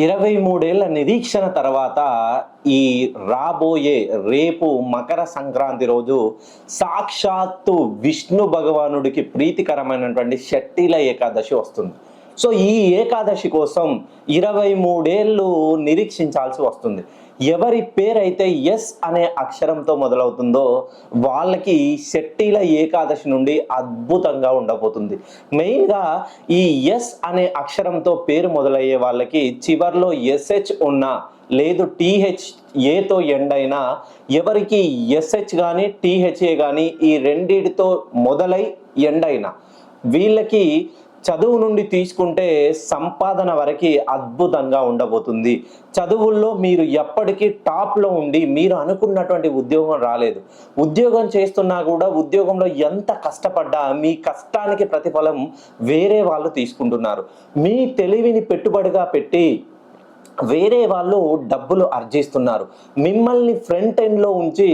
23 ఏళ్ల నిరీక్షణ తర్వాత ఈ రాబోయే రేపు మకర సంక్రాంతి రోజు సాక్షాత్తు విష్ణు భగవానుడికి ప్రీతికరమైనటువంటి షట్టిల ఏకాదశి వస్తుంది. సో ఈ ఏకాదశి కోసం 23 ఏళ్ళు నిరీక్షించాల్సి వస్తుంది. ఎవరి పేరైతే ఎస్ అనే అక్షరంతో మొదలవుతుందో వాళ్ళకి షట్టిల ఏకాదశి నుండి అద్భుతంగా ఉండబోతుంది. మెయిన్గా ఈ ఎస్ అనే అక్షరంతో పేరు మొదలయ్యే వాళ్ళకి చివర్లో ఎస్హెచ్ ఉన్నా లేదు టీహెచ్ ఏతో ఎండ్ అయినా, ఎవరికి ఎస్హెచ్ కానీ టీహెచ్ఏ కానీ ఈ రెండిటితో మొదలై ఎండ్ అయినా వీళ్ళకి చదువు నుండి తీసుకుంటే సంపాదన వరకు అద్భుతంగా ఉండబోతుంది. చదువుల్లో మీరు ఎప్పటికీ టాప్లో ఉండి మీరు అనుకున్నటువంటి ఉద్యోగం రాలేదు, ఉద్యోగం చేస్తున్నా కూడా ఉద్యోగంలో ఎంత కష్టపడ్డా మీ కష్టానికి ప్రతిఫలం వేరే వాళ్ళు తీసుకుంటున్నారు. మీ తెలివిని పెట్టుబడిగా పెట్టి వేరే వాళ్ళు డబ్బులు ఆర్జిస్తున్నారు. మిమ్మల్ని ఫ్రంట్ ఎండ్లో ఉంచి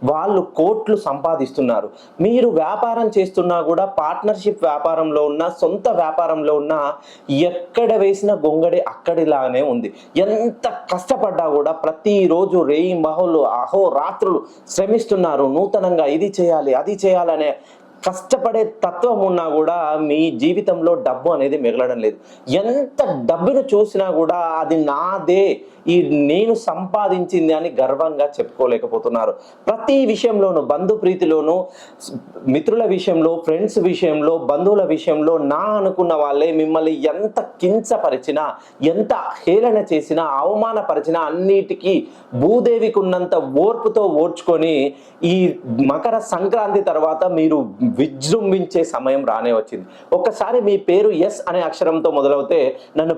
వాళ్ళు కోట్లు సంపాదిస్తున్నారు. మీరు వ్యాపారం చేస్తున్నా కూడా పార్ట్నర్షిప్ వ్యాపారంలో ఉన్న సొంత వ్యాపారంలో ఉన్న ఎక్కడ వేసిన గొంగడి అక్కడిలానే ఉంది. ఎంత కష్టపడ్డా కూడా ప్రతిరోజు రేయి మహోలు అహోరాత్రులు శ్రమిస్తున్నారు. నూతనంగా ఇది చేయాలి అది చేయాలనే కష్టపడే తత్వం ఉన్నా కూడా మీ జీవితంలో డబ్బు అనేది మిగలడం లేదు. ఎంత డబ్బును చూసినా కూడా అది నాదే, ఈ నేను సంపాదించింది అని గర్వంగా చెప్పుకోలేకపోతున్నారు. ప్రతి విషయంలోనూ, బంధు ప్రీతిలోనూ, మిత్రుల విషయంలో, ఫ్రెండ్స్ విషయంలో, బంధువుల విషయంలో నా అనుకున్న వాళ్ళే మిమ్మల్ని ఎంత కించపరిచినా, ఎంత హేళన చేసినా, అవమానపరిచినా అన్నిటికీ భూదేవికి ఉన్నంత ఓర్పుతో ఓర్చుకొని ఈ మకర సంక్రాంతి తర్వాత మీరు విజృంభించే సమయం రానే వచ్చింది. ఒక్కసారి మీ పేరు ఎస్ అనే అక్షరంతో మొదలవుతే నన్ను